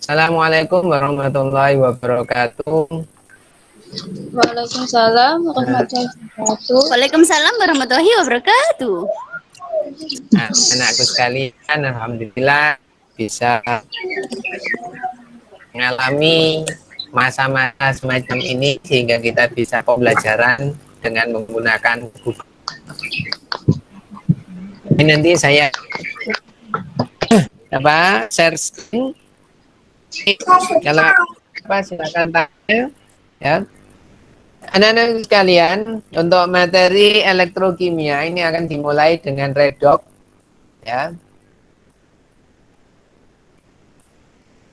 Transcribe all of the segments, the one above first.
Assalamualaikum warahmatullahi wabarakatuh. Waalaikumsalam Nah, warahmatullahi wabarakatuh. Waalaikumsalam warahmatullahi wabarakatuh. anakku sekalian, alhamdulillah bisa mengalami masa-masa semacam ini sehingga kita bisa pembelajaran dengan menggunakan buku. Ini nanti saya share screen. Kalau apa silakan tanya ya. Anak-anak sekalian, untuk materi elektrokimia ini akan dimulai dengan redox ya.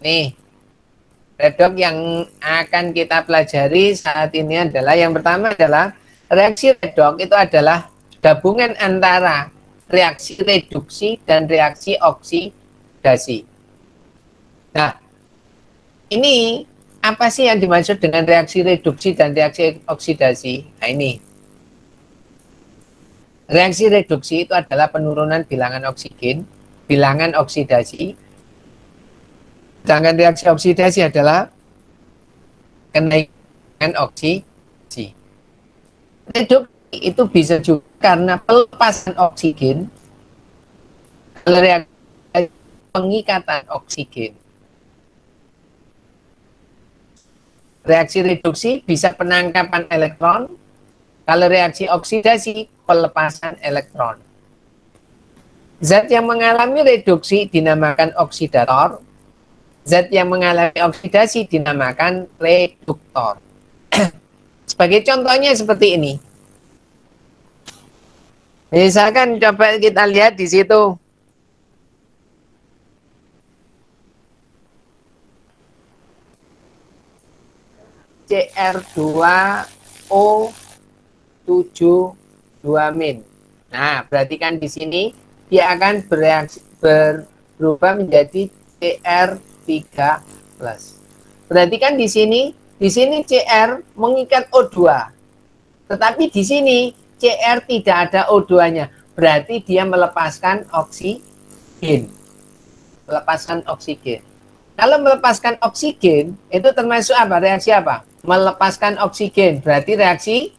Nih, redox yang akan kita pelajari saat ini adalah yang pertama adalah reaksi redox itu adalah gabungan antara reaksi reduksi dan reaksi oksidasi. Nah, ini apa sih yang dimaksud dengan reaksi reduksi dan reaksi oksidasi? Nah, ini. Reaksi reduksi itu adalah penurunan bilangan oksigen, bilangan oksidasi. Sedangkan reaksi oksidasi adalah kenaikan oksidasi. Reduksi itu bisa juga karena pelepasan oksigen, reaksi pengikatan oksigen. Reaksi reduksi bisa penangkapan elektron, kalau reaksi oksidasi pelepasan elektron. Zat yang mengalami reduksi dinamakan oksidator, zat yang mengalami oksidasi dinamakan reduktor. Sebagai contohnya seperti ini. Misalkan coba kita lihat di situ. Cr2O72-. Nah, berarti kan di sini dia akan berubah menjadi Cr3+. Berarti kan di sini Cr mengikat O2. Tetapi di sini Cr tidak ada O2-nya. Berarti dia melepaskan oksigen. Kalau melepaskan oksigen, itu termasuk apa? Reaksi apa? Melepaskan oksigen. Berarti reaksi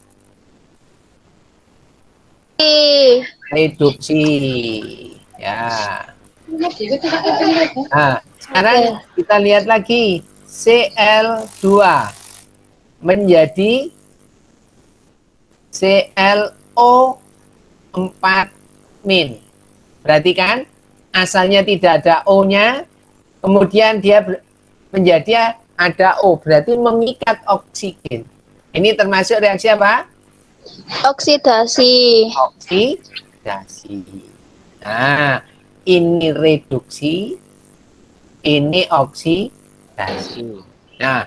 reduksi. Ya. Nah, sekarang kita lihat lagi. Cl2 menjadi ClO4-. Berarti kan asalnya tidak ada O-nya, kemudian dia menjadi ada O, berarti mengikat oksigen. Ini termasuk reaksi apa? Oksidasi. Oksidasi. Nah, ini reduksi, ini oksidasi. Nah,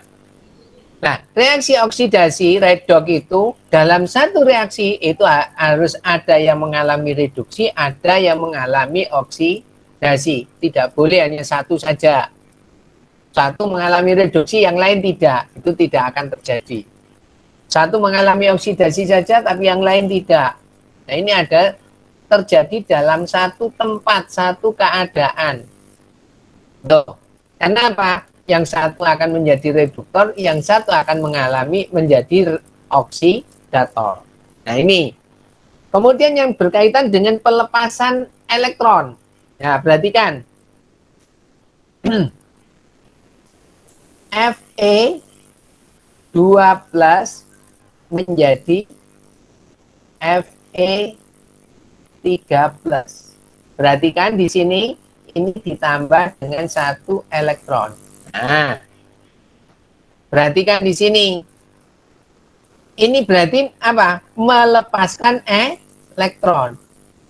reaksi oksidasi redox itu dalam satu reaksi itu harus ada yang mengalami reduksi, ada yang mengalami oksidasi. Tidak boleh hanya satu saja. Satu mengalami reduksi, yang lain tidak. Itu tidak akan terjadi. Satu mengalami oksidasi saja, tapi yang lain tidak. Nah, ini ada terjadi dalam satu tempat, satu keadaan. Tuh. Karena apa? Yang satu akan menjadi reduktor, yang satu akan mengalami menjadi oksidator. Nah, ini. Kemudian yang berkaitan dengan pelepasan elektron. Ya, perhatikan. Fe2+ menjadi Fe3+. Perhatikan di sini ini ditambah dengan satu elektron. Nah, perhatikan di sini. Ini berarti apa? Melepaskan elektron.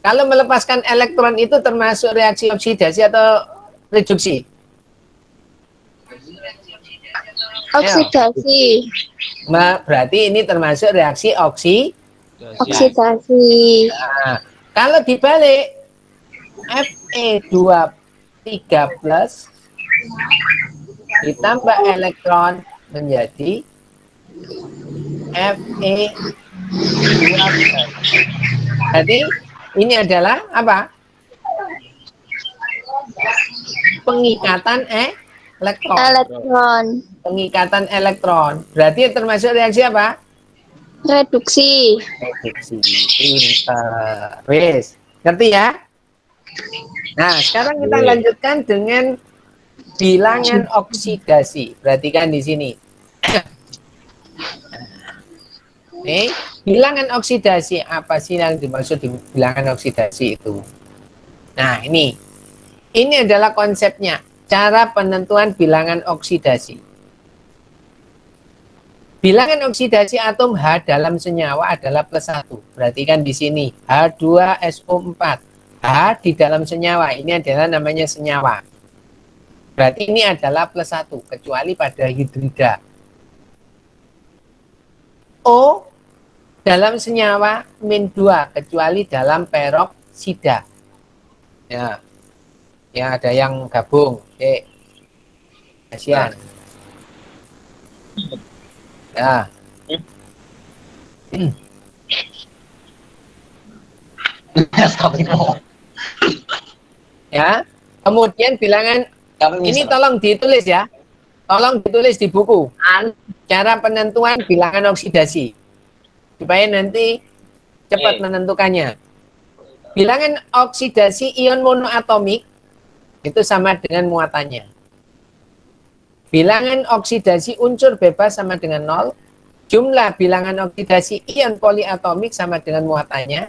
Kalau melepaskan elektron itu termasuk reaksi oksidasi atau reduksi? Oksidasi. Berarti ini termasuk reaksi Oksidasi. Nah, kalau dibalik Fe2+3 ditambah elektron menjadi Fe2+. Jadi ini adalah apa? Pengikatan Elektron. Elektron. Pengikatan elektron. Berarti termasuk reaksi apa? Reduksi. Reduksi. Pinter. Wis. Ngerti ya? Nah, sekarang kita lanjutkan dengan bilangan oksidasi. Perhatikan di sini. Nih, bilangan oksidasi, apa sih yang dimaksud di bilangan oksidasi itu? Nah, ini adalah konsepnya, cara penentuan bilangan oksidasi. Bilangan oksidasi atom H dalam senyawa adalah +1. Perhatikan di sini, H2SO4. H di dalam senyawa, ini adalah namanya senyawa. Berarti ini adalah +1, kecuali pada hidrida. O dalam senyawa -2, kecuali dalam peroksida. Ya, ya ada yang gabung. Kasihan. Ya. Ya. Kemudian bilangan ini tolong ditulis ya. Tolong ditulis di buku. Cara penentuan bilangan oksidasi. Supaya nanti cepat menentukannya. Bilangan oksidasi ion monoatomik itu sama dengan muatannya. Bilangan oksidasi unsur bebas sama dengan 0. Jumlah bilangan oksidasi ion poliatomik sama dengan muatannya.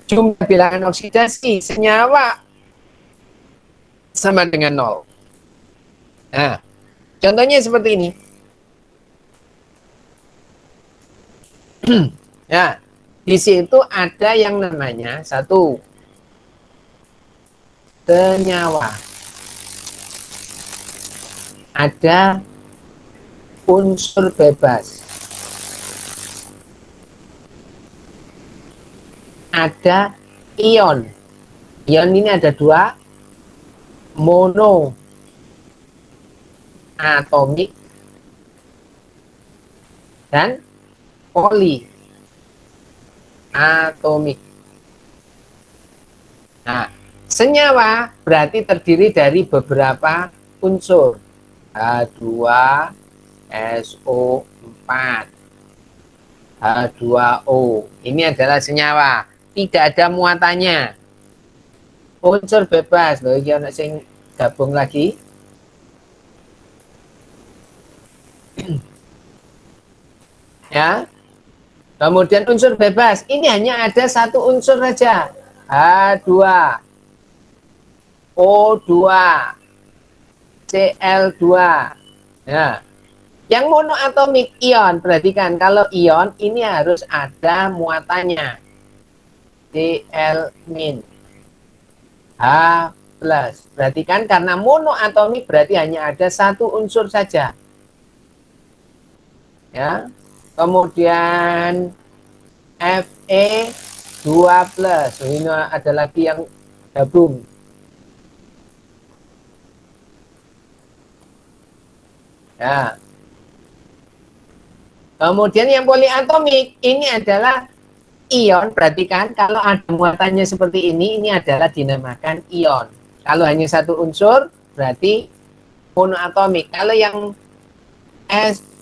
Jumlah bilangan oksidasi senyawa sama dengan 0. Nah, contohnya seperti ini. Ya, di situ ada yang namanya satu senyawa, ada unsur bebas, ada ion. Ion ini ada 2, mono atomik dan poli atomik. Nah, senyawa berarti terdiri dari beberapa unsur. H2SO4, H2O. Ini adalah senyawa, tidak ada muatannya. Unsur bebas, loh, iki ana sing gabung lagi. Ya. Kemudian unsur bebas, ini hanya ada satu unsur saja. H2O2 Cl2. Ya. Yang monoatomik ion, perhatikan kalau ion ini harus ada muatannya. Cl-. H+. Perhatikan karena monoatomik berarti hanya ada satu unsur saja. Ya. Kemudian Fe2+. Ini ada lagi yang gabung. Ya. Kemudian yang poliatomik ini adalah ion. Perhatikan kalau ada muatannya seperti ini adalah dinamakan ion. Kalau hanya satu unsur berarti monoatomik. Kalau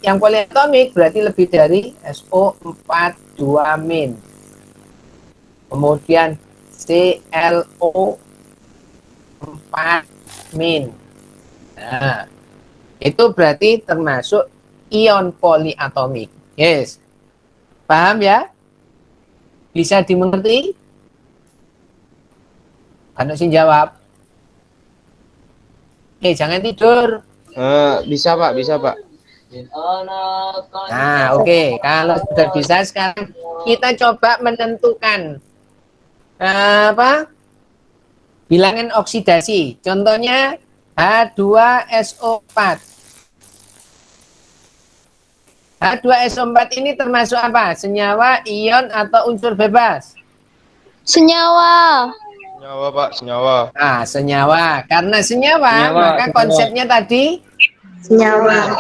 yang poliatomik berarti lebih dari SO42-. Kemudian ClO4-. Nah, itu berarti termasuk ion poliatomik. Yes. Paham ya? Bisa dimengerti? Kan sing jawab. Jangan tidur. Bisa Pak, bisa Pak. Nah, oke. Kalau sudah bisa sekarang kita coba menentukan bilangan oksidasi. Contohnya H2SO4. H2SO4 ini termasuk apa? Senyawa, ion, atau unsur bebas? Senyawa. Senyawa Pak, senyawa. Nah, senyawa. Karena senyawa, maka konsepnya tadi Senyawa.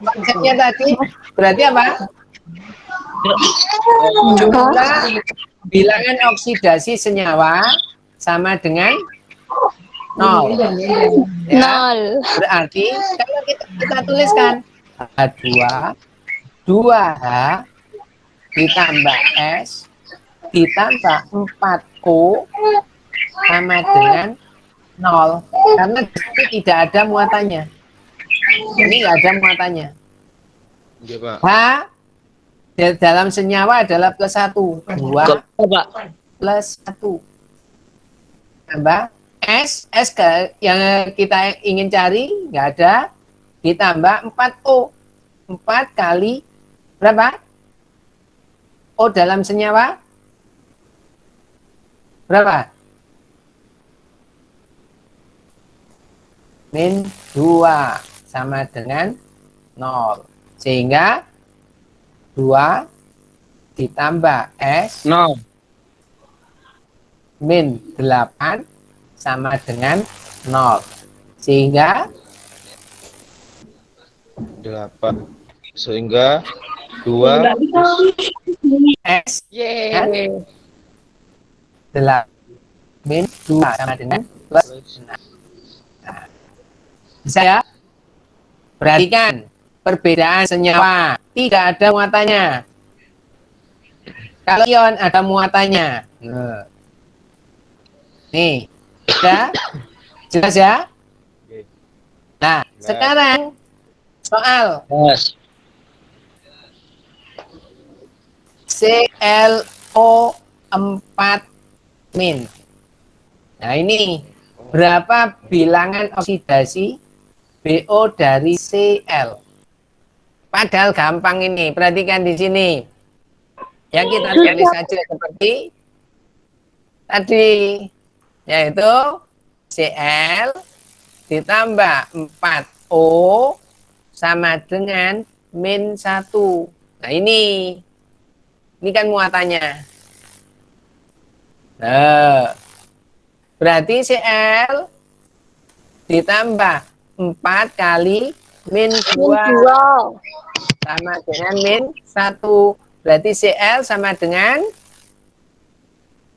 konsepnya tadi berarti apa? Jumlah bilangan oksidasi senyawa sama dengan Nol. Ya. 0. Berarti kalau kita tuliskan H2, 2H ditambah S ditambah 4O sama dengan 0. Karena di sini tidak ada muatannya. Ini nggak ada muatannya. Iya, Pak. H dalam senyawa adalah plus 1. 2 Pak. plus 1. Tambah S yang kita ingin cari nggak ada, ditambah 4O. 4 kali berapa? O dalam senyawa berapa? Min 2 sama dengan 0. Sehingga 2 ditambah S No. min 8 sama dengan 0. Sehingga 8. Sehingga 2 S Yeay. 8 min 2 sama dengan plus 6. Nah, bisa ya? Perhatikan perbedaan senyawa. Tidak ada muatannya. Kalau ion ada muatannya. Nah. Nih, sudah jelas ya? Nah, sekarang soal Yes. ClO4 min. Nah, ini berapa bilangan oksidasi BO dari Cl? Padahal gampang ini. Perhatikan di sini. Ya, kita tulis saja seperti tadi, yaitu Cl ditambah 4O sama dengan min 1. Nah, ini kan muatannya. Nah, berarti Cl ditambah 4 kali min 2 sama dengan min 1. Berarti Cl sama dengan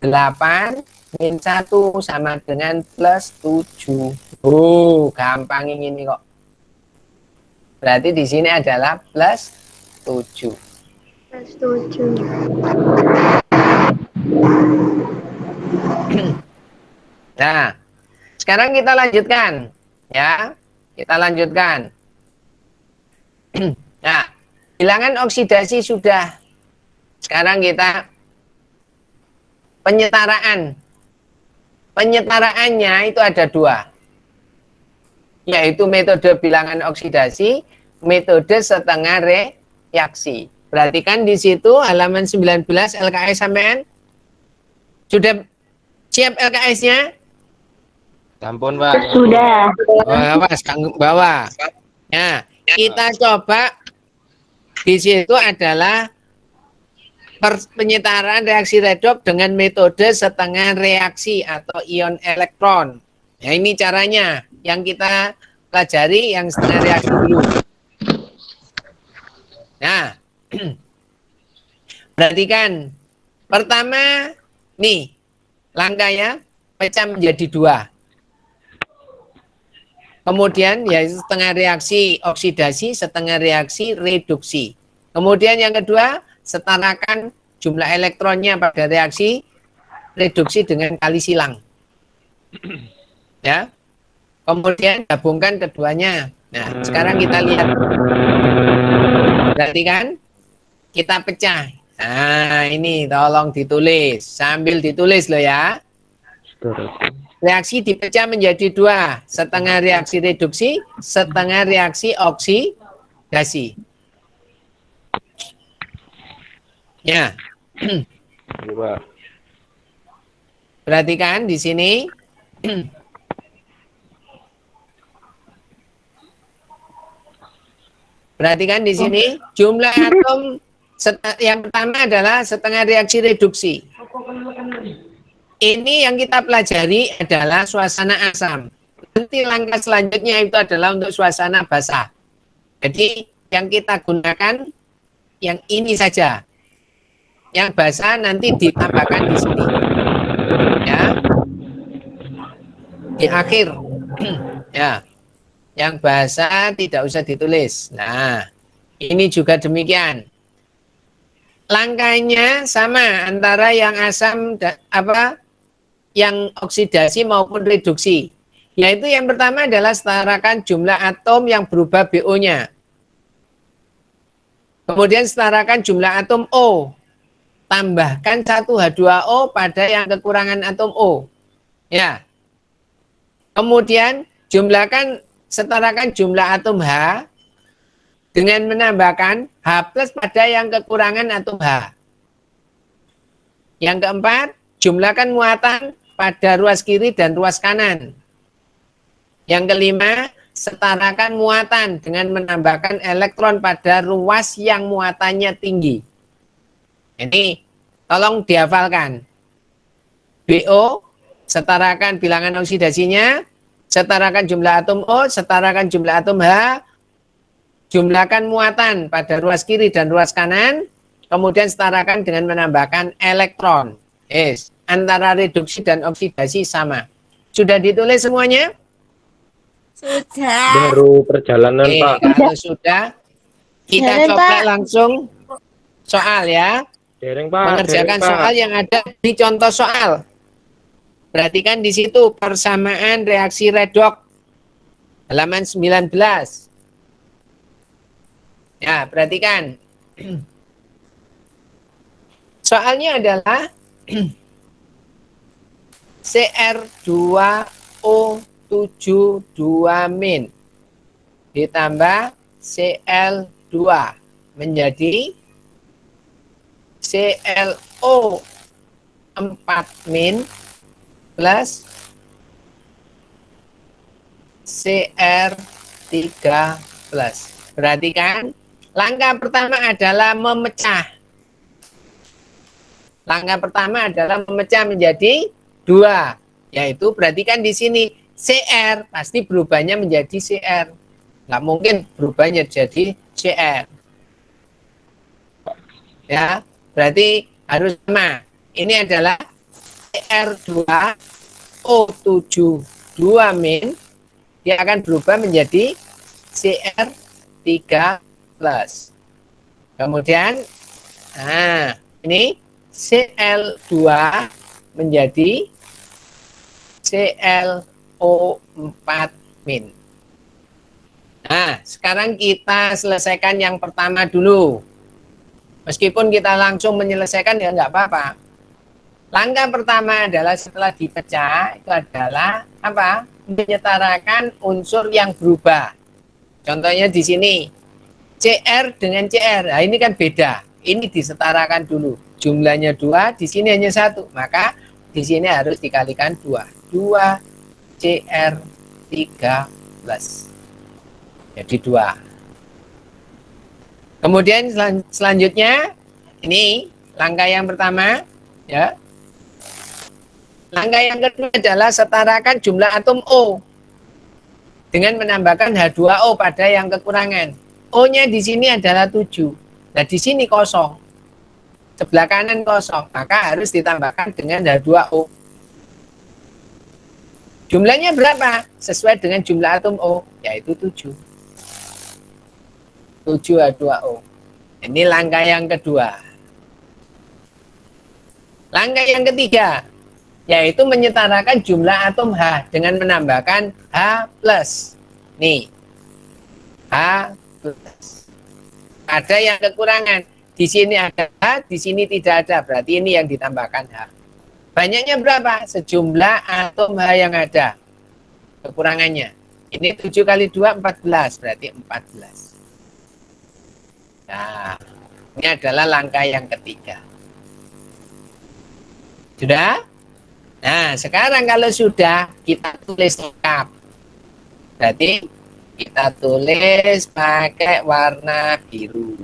8 min 1 sama dengan plus 7. Oh, gampang ini kok. Berarti di sini adalah plus 7. Nah, sekarang kita lanjutkan. Ya, kita lanjutkan. Nah, bilangan oksidasi sudah. Sekarang kita penyetaraan. Penyetaraannya itu ada 2. Yaitu metode bilangan oksidasi, metode setengah reaksi. Perhatikan di situ halaman 19 LKS sampean. Sudah siap LKS-nya? Sampun, Pak. Sudah. Oh, awas, bawah. Nah, kita coba di situ adalah penyetaraan reaksi redoks dengan metode setengah reaksi atau ion elektron. Nah, ini caranya yang kita pelajari yang setengah reaksi dulu. Nah, perhatikan. Pertama, nih, langkahnya pecah menjadi 2. Kemudian ya setengah reaksi oksidasi, setengah reaksi reduksi. Kemudian yang kedua, setarakan jumlah elektronnya pada reaksi reduksi dengan kali silang. Ya. Kemudian gabungkan keduanya. Nah, sekarang kita lihat. Berarti kan kita pecah. Nah, ini tolong ditulis. Sambil ditulis loh ya. Reaksi dipecah menjadi 2. Setengah reaksi reduksi, setengah reaksi oksidasi. Ya. Iya, Pak. Perhatikan di sini. Perhatikan di sini jumlah atom yang pertama adalah setengah reaksi reduksi. Ini yang kita pelajari adalah suasana asam. Nanti langkah selanjutnya itu adalah untuk suasana basah. Jadi yang kita gunakan yang ini saja. Yang basah nanti ditambahkan di sini. Ya. di akhir. Ya, yang basah tidak usah ditulis. Nah, ini juga demikian. Langkahnya sama antara yang asam yang oksidasi maupun reduksi. Yaitu yang pertama adalah setarakan jumlah atom yang berubah BO-nya. Kemudian setarakan jumlah atom O. Tambahkan 1H2O pada yang kekurangan atom O. Ya. Kemudian setarakan jumlah atom H dengan menambahkan H plus pada yang kekurangan atom H. Yang keempat, jumlahkan muatan pada ruas kiri dan ruas kanan. Yang kelima, setarakan muatan dengan menambahkan elektron pada ruas yang muatannya tinggi. Ini tolong dihafalkan. BO, setarakan bilangan oksidasinya, setarakan jumlah atom O, setarakan jumlah atom H, jumlahkan muatan pada ruas kiri dan ruas kanan, kemudian setarakan dengan menambahkan elektron. Antara reduksi dan oksidasi sama. Sudah ditulis semuanya? Sudah. Baru perjalanan, Pak. Kalau sudah, kita Dereng, coba Pak. langsung soal ya. Dereng, Pak. Mengerjakan Dereng, Pak. soal yang ada di contoh soal. Perhatikan di situ persamaan reaksi redoks halaman 19. Ya, perhatikan. Soalnya adalah Cr2O72- ditambah Cl2 menjadi ClO4- plus Cr3+. Perhatikan, langkah pertama adalah memecah. Langkah pertama adalah memecah menjadi 2. Yaitu perhatikan di sini Cr pasti berubahnya menjadi Cr. Nggak mungkin berubahnya jadi Cr. Ya, berarti harus sama. Ini adalah Cr2O72-, dia akan berubah menjadi Cr3+. Kemudian, nah, ini Cl2 menjadi ClO4-. Nah, sekarang kita selesaikan yang pertama dulu. Meskipun kita langsung menyelesaikan ya nggak apa-apa. Langkah pertama adalah setelah dipecah, itu adalah apa? Menyetarakan unsur yang berubah. Contohnya di sini, Cr dengan Cr. Nah, ini kan beda. Ini disetarakan dulu. Jumlahnya 2, di sini hanya 1. Maka di sini harus dikalikan 2. 2 Cr3+. Jadi 2. Kemudian selanjutnya, ini langkah yang pertama. Ya. Langkah yang kedua adalah setarakan jumlah atom O dengan menambahkan H2O pada yang kekurangan. O-nya di sini adalah 7. Nah, di sini kosong. Sebelah kanan kosong, maka harus ditambahkan dengan H2O. Jumlahnya berapa? Sesuai dengan jumlah atom O, yaitu 7. 7 H2O. Ini langkah yang kedua. Langkah yang ketiga, yaitu menyetarakan jumlah atom H dengan menambahkan H+. Nih, H+. Ada yang kekurangan. Di sini ada H, di sini tidak ada. Berarti ini yang ditambahkan H. Banyaknya berapa? Sejumlah atom H yang ada. Kekurangannya. Ini 7 kali 2, 14. Berarti 14. Nah, ini adalah langkah yang ketiga. Sudah? Nah, sekarang kalau sudah, kita tulis lengkap. Berarti kita tulis pakai warna biru.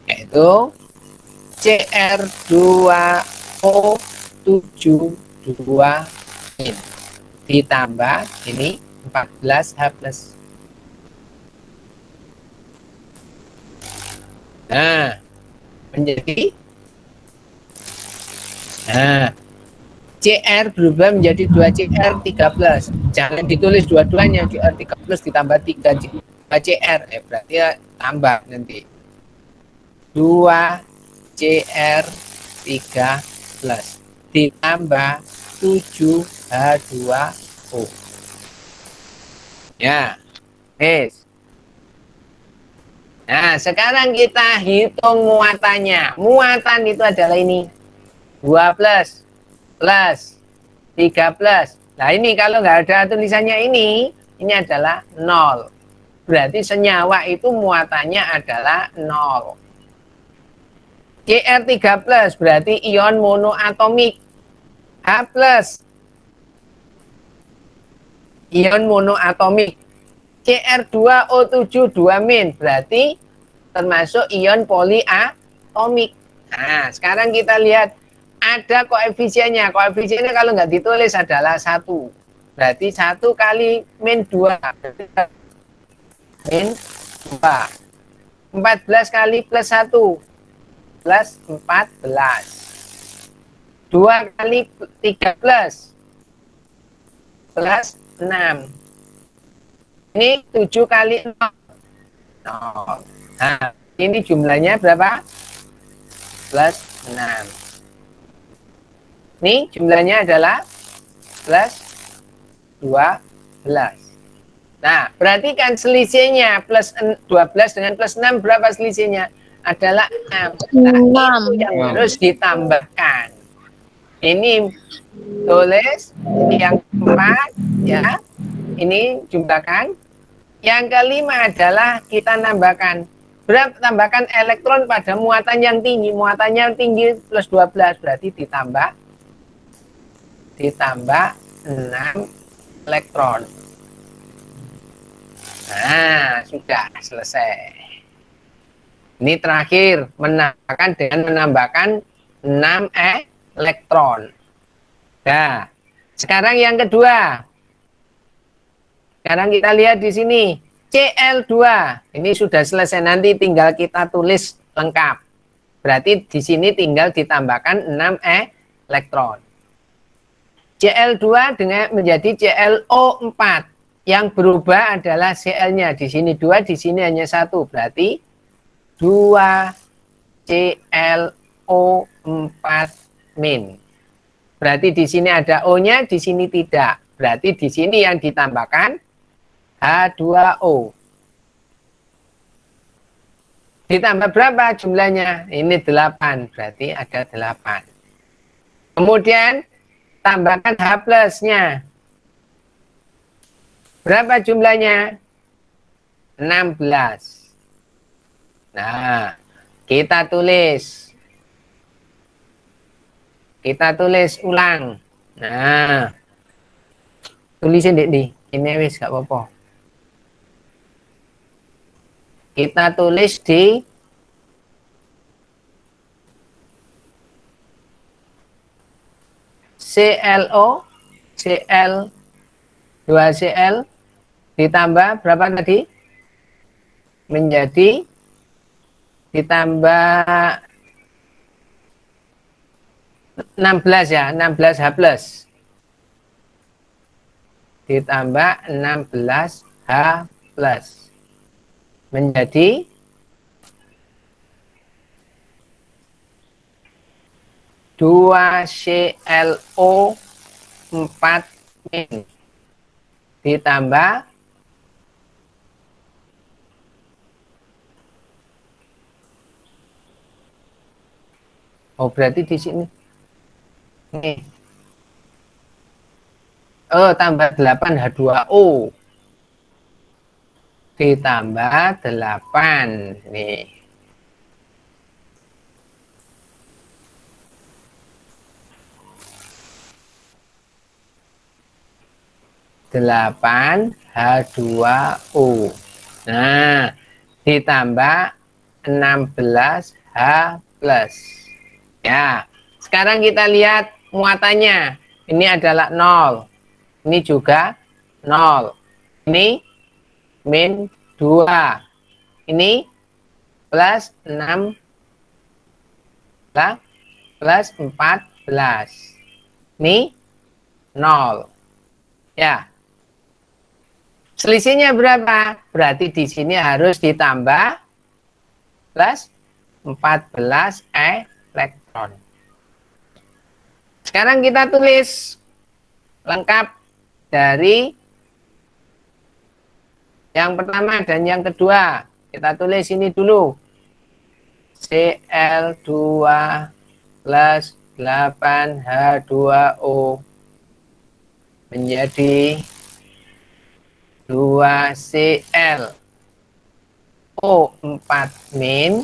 Yaitu Cr2O72- ditambah ini 14H+. Nah, menjadi CR berubah menjadi 2CR 3 plus. Jangan ditulis dua-duanya, CR 3 plus ditambah 3 CR. Berarti ya tambah nanti. 2 CR 3 plus ditambah 7 H2O. Ya, yes. Nah, sekarang kita hitung muatannya. Muatan itu adalah ini. 2 plus 3 plus. Nah, ini kalau nggak ada tulisannya ini adalah 0. Berarti senyawa itu muatannya adalah 0. Cr3 plus berarti ion monoatomik. H plus ion monoatomik. Cr2O7 2- berarti termasuk ion poliatomik. Nah, sekarang kita lihat ada koefisiennya. Koefisiennya kalau nggak ditulis adalah 1. Berarti 1 kali min 2. Min 2. 14 kali plus 1. Plus 14. 2 kali 3 plus. Plus 6. Ini 7 kali 0. Nah, ini jumlahnya berapa? Plus 6. Ini jumlahnya adalah plus 12. Nah, berarti kan selisihnya plus 12 dengan plus 6 berapa selisihnya? Adalah 6. Nah, itu yang harus ditambahkan. Ini tulis, ini yang keempat, ya. Ini jumlahkan. Yang kelima adalah kita nambahkan. Berapa tambahkan elektron pada muatan yang tinggi. Muatannya tinggi plus 12 berarti ditambah 6 elektron. Nah, sudah selesai. Ini terakhir menambahkan dengan menambahkan 6 elektron. Nah, sekarang yang kedua. Sekarang kita lihat di sini Cl2. Ini sudah selesai, nanti tinggal kita tulis lengkap. Berarti di sini tinggal ditambahkan 6 elektron. Cl2 dengan menjadi ClO4. Yang berubah adalah Cl-nya. Di sini 2, di sini hanya 1. Berarti 2 ClO4-. Berarti di sini ada O-nya, di sini tidak. Berarti di sini yang ditambahkan H2O. Ditambah berapa jumlahnya? Ini 8, berarti ada 8. Kemudian tambahkan H plusnya. Berapa jumlahnya? 16. Nah, kita tulis. Kita tulis ulang. Nah, tulisin nih. Ini wis gak apa-apa. Kita tulis di ClO, Cl, 2Cl ditambah berapa tadi? Menjadi ditambah 16 ya, 16 H plus. Ditambah 16 H plus. Menjadi 2ClO4- ditambah berarti di sini nih. Tambah 8 H2O ditambah 8 nih. Delapan H2O. Nah, ditambah 16 H plus. Ya, sekarang kita lihat muatannya. Ini adalah 0. Ini juga 0. Ini min 2. Ini plus 6 plus 14. Ini 0. Ya. Selisihnya berapa? Berarti di sini harus ditambah plus 14 elektron. Sekarang kita tulis lengkap dari yang pertama dan yang kedua. Kita tulis ini dulu. Cl2 plus 8H2O menjadi 2Cl O4 min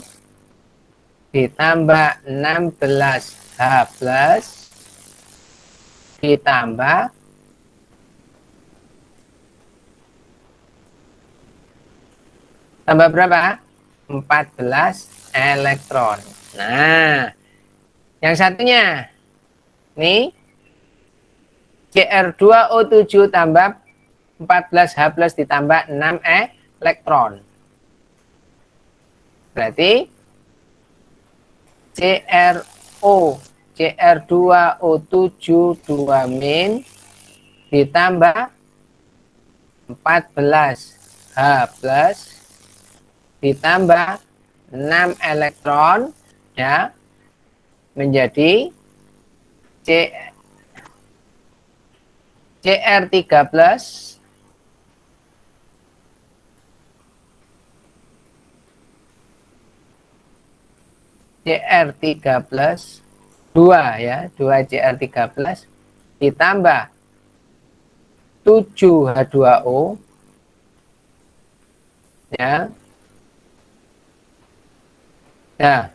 ditambah 16H plus ditambah tambah berapa? 14 elektron. Nah, yang satunya nih Cr2O7 tambah 14H plus ditambah 6 elektron. Berarti Cr2O7 2 min ditambah 14H plus ditambah 6 elektron ya menjadi Cr3 plus Cr3 plus 2 ya, 2 Cr3 plus ditambah 7H2O ya. Nah,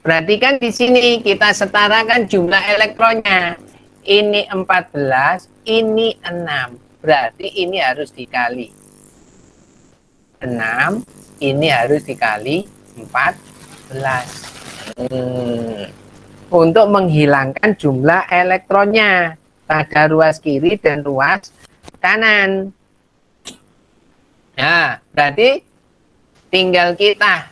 perhatikan di sini kita setarakan jumlah elektronnya. Ini 14, ini 6. Berarti ini harus dikali 6, ini harus dikali 14. Untuk menghilangkan jumlah elektronnya pada ruas kiri dan ruas kanan. Nah, berarti tinggal kita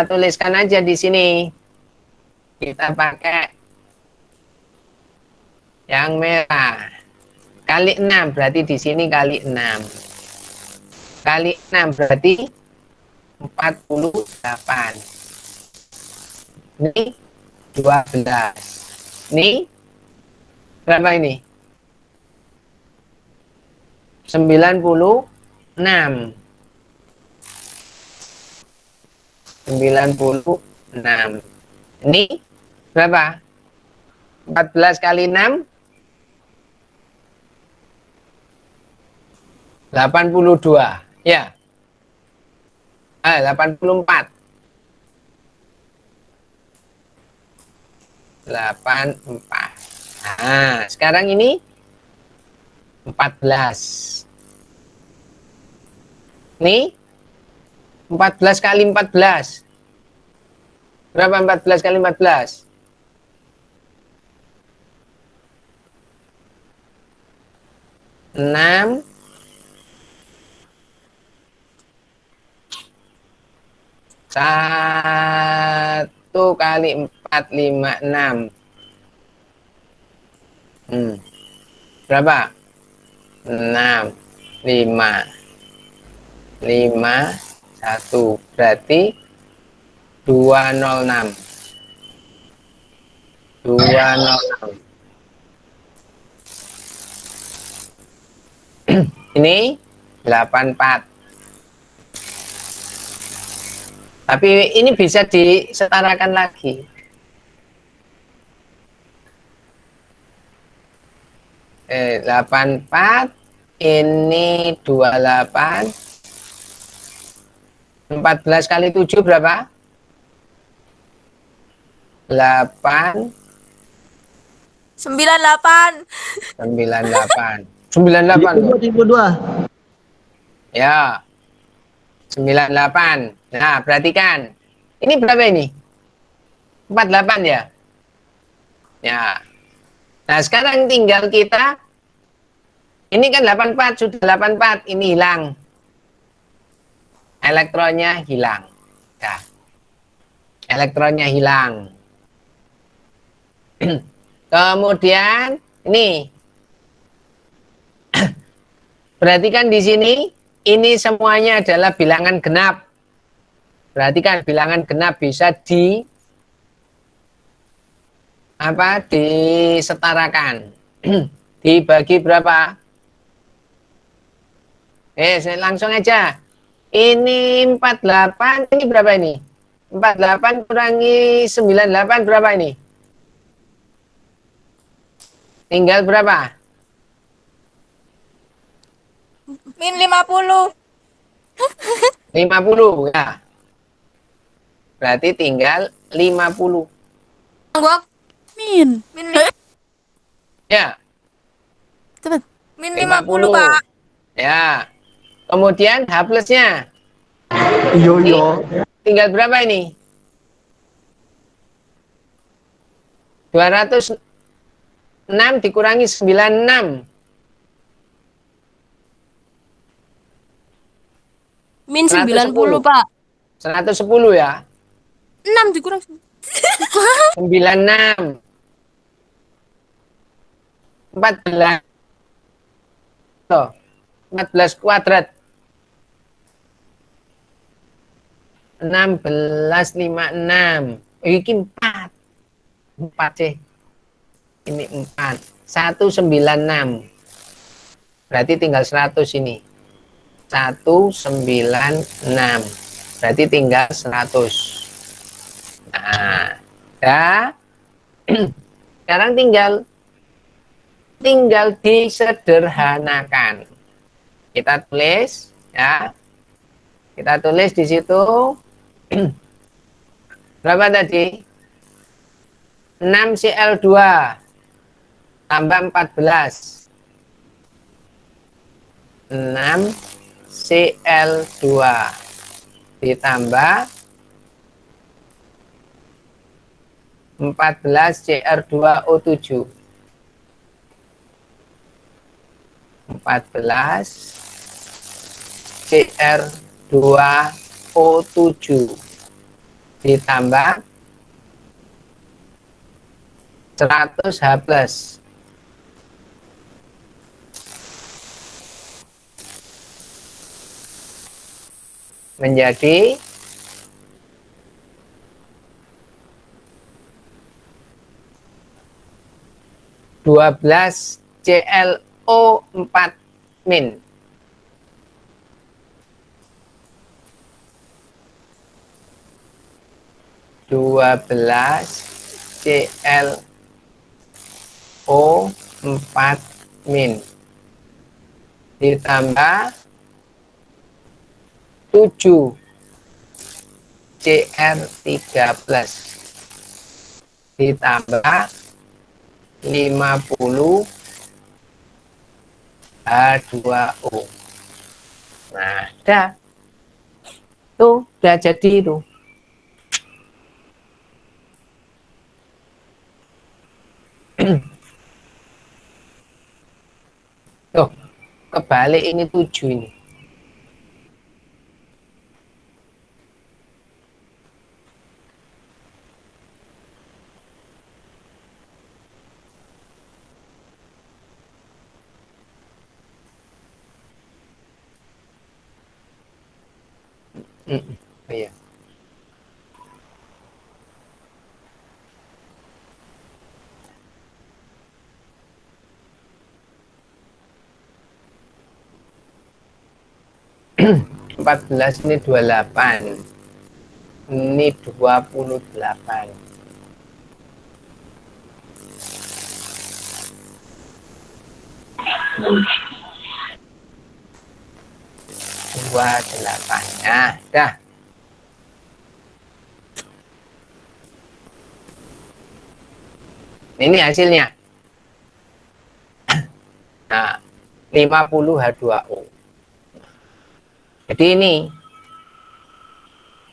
tuliskan aja di sini. Kita pakai yang merah. Kali 6 berarti di sini kali 6. Kali 6 berarti 48. Ini 12. Ini berapa ini? 96. 96. Ini berapa? 14 kali 6 82. Ya. 84. 84. Nah, sekarang ini 14. Ini 14 kali 14. Berapa 14 kali 14? 6. 1 kali 4, 5, 6. Berapa? 6, 5, 1. Berarti 206. 206. Ini 84. Tapi ini bisa disetarakan lagi. 84. Ini 28. 14 kali 7 berapa? 8. 98. 98. 98 loh. 32. Ya. 98. Nah, perhatikan. Ini berapa ini? 48 ya? Ya. Nah, sekarang tinggal kita ini kan 84, sudah 84, ini hilang. Elektronnya hilang. Nah, elektronnya hilang. Kemudian ini perhatikan di sini, ini semuanya adalah bilangan genap. Perhatikan bilangan genap bisa disetarakan. Dibagi berapa? Langsung aja. Ini 48, ini berapa ini? 48 kurangi 98 berapa ini? Tinggal berapa? Min 50. 50 ya. Berarti tinggal 50. Gua Min. min, Ya, Cepet. min 50, Pak. Ya. Kemudian H plusnya. Iya. Tinggal berapa ini? 206 dikurangi 96. Min 110. 90, Pak. 110 ya. 6 dikurang 96. 14. Tuh. 14 kuadrat. 1656. Ini 4. 4 sih. Ini 4. 196. Berarti tinggal 100 ini. 196. Berarti tinggal 100. Nah, ya. Sekarang tinggal disederhanakan. Kita tulis ya. Kita tulis di situ berapa tadi? 6Cl2 tambah 14. 6Cl2 ditambah 14Cr2O7. 14Cr2O7 ditambah 100 H plus. Menjadi 12ClO4 min. Dua belas ClO4 min ditambah 7 Cr3 plus ditambah 50 H2O. Nah, dah. Tuh, udah jadi itu. Tuh, kebalik ini 7 ini. Iya. Empat belas ini 28. Ini 28. Dua 8. Nah, dah. Ini hasilnya. Nah, 50 H2O. Jadi ini,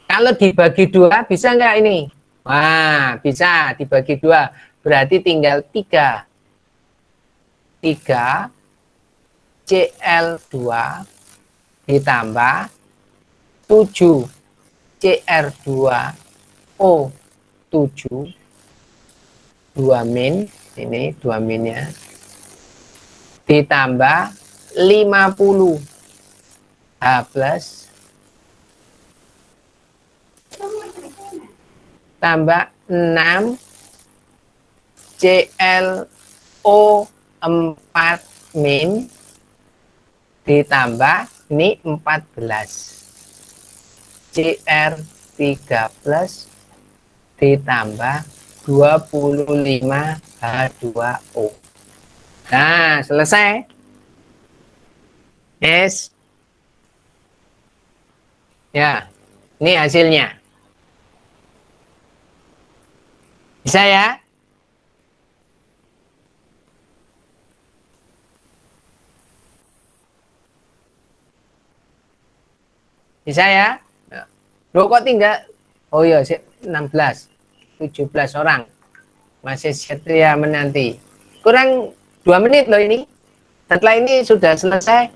kalau dibagi 2 bisa nggak ini? Wah, bisa dibagi 2. Berarti tinggal 3 Cl2 ditambah 7 Cr2O7 2 min, ini 2 minnya, ditambah 50 H plus tambah 6 ClO 4 min ditambah ini 14 Cr 3 plus ditambah 25 H2O. Nah, selesai. Yes. Ya, ini hasilnya. Bisa ya? Bisa ya? Loh kok tinggal? Oh iya, 16. 17 orang. Masih Setria menanti. Kurang 2 menit loh ini. Setelah ini sudah selesai.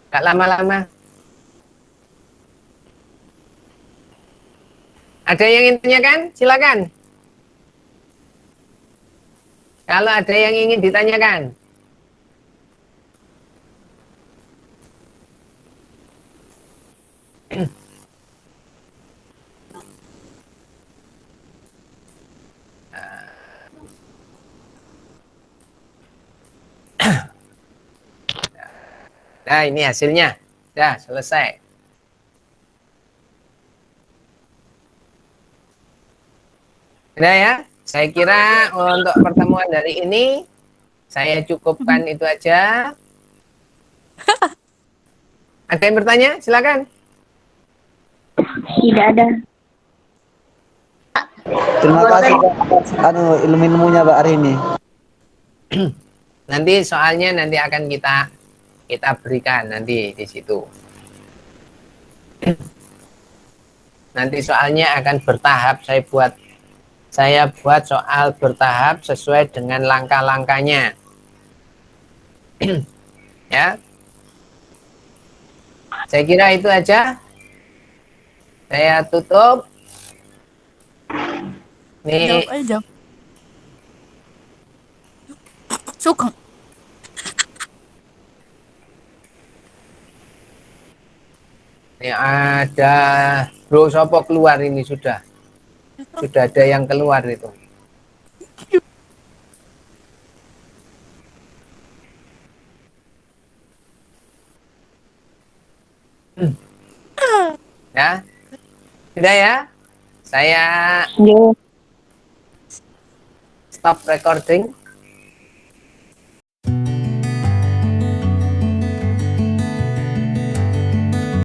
Gak lama-lama. Ada yang ingin tanyakan? Silakan. Kalau ada yang ingin ditanyakan. Nah, ini hasilnya. Sudah selesai. Sudah ya? Saya kira untuk pertemuan dari ini saya cukupkan itu aja. Ada yang bertanya? Silakan. Tidak ada. Terima kasih Pak. Ilmu-ilmunya Pak hari ini. Nanti soalnya nanti akan kita berikan nanti di situ. Nanti soalnya akan bertahap saya buat soal bertahap sesuai dengan langkah-langkahnya. Ya. Saya kira itu aja. Saya tutup. Nih, Jawab aja, jawab. Sukang. ini ada Bro Sopo keluar ini sudah ada yang keluar itu. Ya, sudah ya. Saya Yo. stop recording.